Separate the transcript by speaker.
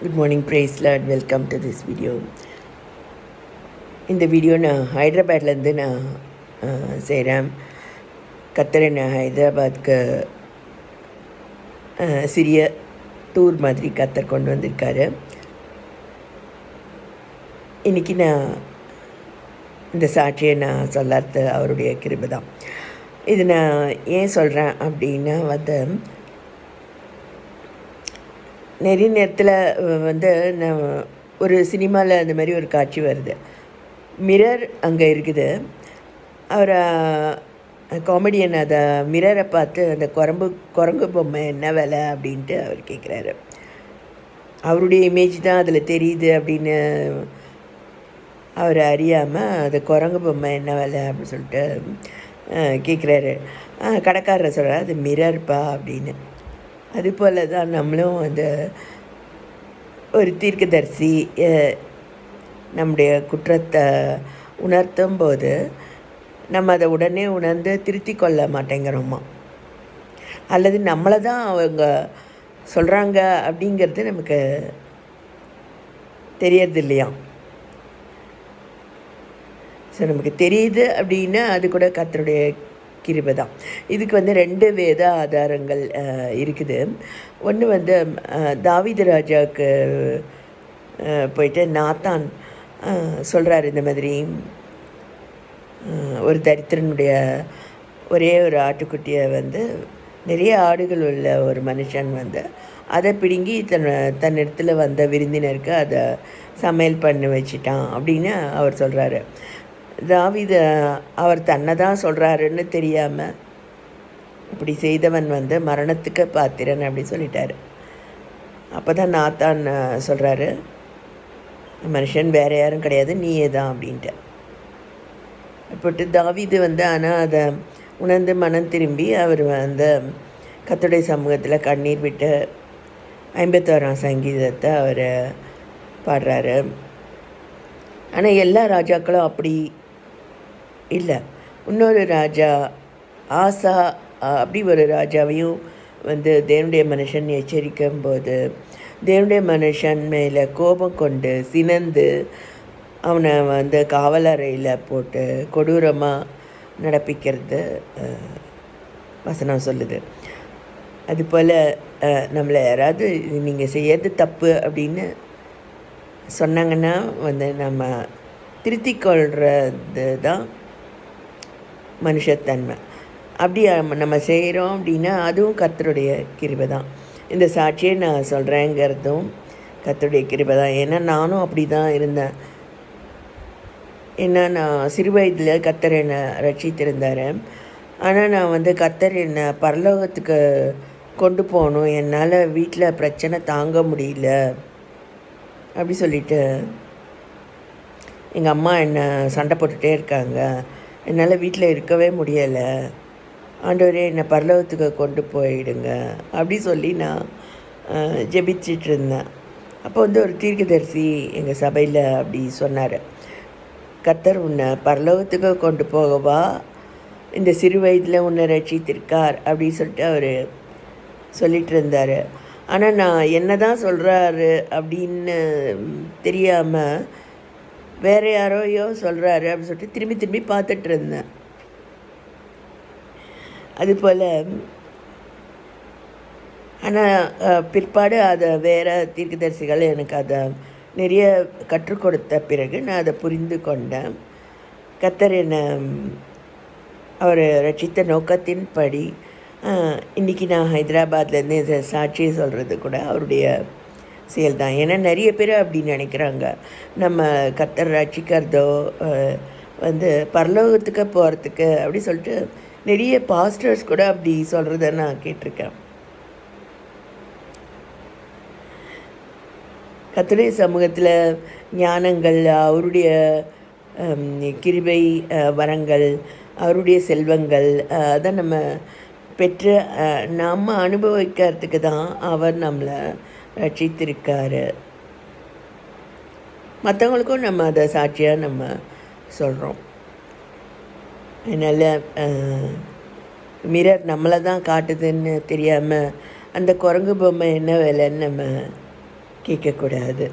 Speaker 1: Good morning, praise Lord, welcome to this video. இந்த video நான் ஹைதராபாத்லேருந்து நான் செய்கிறேன். கர்த்தர் என்னை ஹைதராபாத்துக்கு சிறிய டூர் மாதிரி கர்த்தர் கொண்டு வந்திருக்காரு. இன்றைக்கி நான் இந்த சாட்சியை நான் சொல்லாத அவருடைய கிருபை தான். இது நான் ஏன் சொல்கிறேன் அப்படின்னா நிறைய நேரத்தில் நான் ஒரு சினிமாவில் அந்த மாதிரி ஒரு காட்சி வருது. மிரர் அங்கே இருக்குது. அவர் காமெடியன் அதை மிரரை பார்த்து அந்த குரங்கு பொம்மை என்ன விலை அப்படின்ட்டு அவர் கேட்குறாரு. அவருடைய இமேஜ் தான் அதில் தெரியுது அப்படின்னு அவர் அறியாமல் அது குரங்கு பொம்மை என்ன விலை அப்படின்னு சொல்லிட்டு கேட்குறாரு. கடைக்காரரை சொல்கிறார், அது மிரர்ப்பா அப்படின்னு. அதுபோல் தான் நம்மளும் ஒரு தீர்க்கதரிசி நம்முடைய குற்றத்தை உணர்த்தும் போது நம்ம அதை உடனே உணர்ந்து திருத்தி கொள்ள மாட்டேங்கிறோமா, அல்லது நம்மளை தான் அவங்க சொல்கிறாங்க அப்படிங்கிறது நமக்கு தெரியறது இல்லையா. ஸோ நமக்கு தெரியுது அப்படின்னா அது கூட கர்த்தருடைய கிருபை தான். இதுக்கு 2 வேத ஆதாரங்கள் இருக்குது. ஒன்று தாவீது ராஜாவுக்கு போயிட்டு நாத்தான் சொல்கிறார், இந்த மாதிரி ஒரு தரித்திரனுடைய ஒரே ஒரு ஆட்டுக்குட்டியை நிறைய ஆடுகள் உள்ள ஒரு மனுஷன் அதை பிடுங்கி தன்னிடத்தில் வந்த விருந்தினருக்கு அதை சமையல் பண்ணி வச்சிட்டான் அப்படின்னு அவர் சொல்கிறாரு. தாவீது அவர் தன்னை தான் சொல்கிறாருன்னு தெரியாமல் இப்படி செய்தவன் மரணத்துக்கு பாத்திரன் அப்படி சொல்லிட்டார். அப்போ தான் நாத்தான் சொல்கிறாரு, மனுஷன் வேறு யாரும் கிடையாது, நீயே தான் அப்படின்ட்டு. போட்டு தாவீது ஆனால் அதை உணர்ந்து மனம் திரும்பி அவர் கர்த்தருடைய சமூகத்தில் கண்ணீர் விட்டு 51ஆம் சங்கீதத்தை அவர் பாடுறாரு. ஆனால் எல்லா ராஜாக்களும் அப்படி இல்லை. இன்னொரு ராஜா ஆசா அப்படி ஒரு ராஜாவையும் தேவனுடைய மனுஷன் எச்சரிக்கும் போது தேவனுடைய மனுஷன் மேலே கோபம் கொண்டு சினந்து அவனை காவலறையில் போட்டு கொடூரமாக நடப்பிக்கிறது வசனம் சொல்லுது. அதுபோல் நம்மளை யாராவது நீங்கள் செய்யறது தப்பு அப்படின்னு சொன்னாங்கன்னா நம்ம திருத்திக்கொள்கிறது தான் மனுஷத்தன்மை. அப்படி நம்ம செய்கிறோம் அப்படின்னா அதுவும் கர்த்தருடைய கிருபை தான். இந்த சாட்சியை நான் சொல்கிறேங்கிறதும் கர்த்தருடைய கிருபை தான். ஏன்னா நானும் அப்படி தான் இருந்தேன். ஏன்னா நான் சிறு வயதில் கர்த்தர் என்னை ரட்சித்திருந்தார். ஆனால் நான் கர்த்தர் என்னை பரலோகத்துக்கு கொண்டு போகணும், என்னால் வீட்டில் பிரச்சனை தாங்க முடியல அப்படி சொல்லிட்டு எங்கள் அம்மா என்னை சண்டை போட்டுகிட்டே இருக்காங்க, என்னால் வீட்டில் இருக்கவே முடியலை, ஆண்டவரே என்னை பரலோகத்துக்கு கொண்டு போயிடுங்க அப்படி சொல்லி நான் ஜெபிச்சிட்டு இருந்தேன். அப்போ ஒரு தீர்க்கதரிசி எங்கள் சபையில் அப்படி சொன்னார், கர்த்தர் உன்னை பரலோகத்துக்கு கொண்டு போகவா இந்த சிறு வயதில் உன்னை ரட்சித்திருக்கார் அப்படின்னு சொல்லிட்டு அவர் சொல்லிகிட்டு இருந்தார். ஆனால் நான் என்ன தான் சொல்கிறாரு அப்படின்னு தெரியாமல் வேறு யாரோயோ சொல்கிறாரு அப்படின்னு சொல்லிட்டு திரும்பி பார்த்துட்டு இருந்தேன். அதுபோல் ஆனால் பிற்பாடு அதை வேறு தீர்க்கதரிசிகள் எனக்கு அதை நிறைய கற்றுக் கொடுத்த பிறகு நான் அதை புரிந்து கொண்டேன். கர்த்தர் என்னை அவர் ரட்சித்த நோக்கத்தின்படி இன்றைக்கி நான் ஹைதராபாத்லேருந்து இதை சாட்சியை சொல்கிறது கூட அவருடைய செயல் தான். ஏன்னா நிறைய பேர் அப்படி நினைக்கிறாங்க, நம்ம கர்த்தர் ரட்சிக்கிறதோ பரலோகத்துக்கு போகிறதுக்கு அப்படி சொல்லிட்டு நிறைய பாஸ்டர்ஸ் கூட அப்படி சொல்கிறத நான் கேட்டிருக்கேன். கர்த்தருடைய சமூகத்தில் ஞானங்கள், அவருடைய கிருபை வரங்கள், அவருடைய செல்வங்கள் அதை நம்ம பெற்று நம்ம அனுபவிக்கிறதுக்கு தான் அவர் நம்மளை ரட்சித்திருக்காரு. மற்றவங்களுக்கும் நம்ம அதை சாட்சியாக நம்ம சொல்கிறோம். அதனால் மிரர் நம்மளை தான் காட்டுதுன்னு தெரியாமல் அந்த குரங்கு பொம்மை என்ன விலைன்னு நம்ம கேட்கக்கூடாது.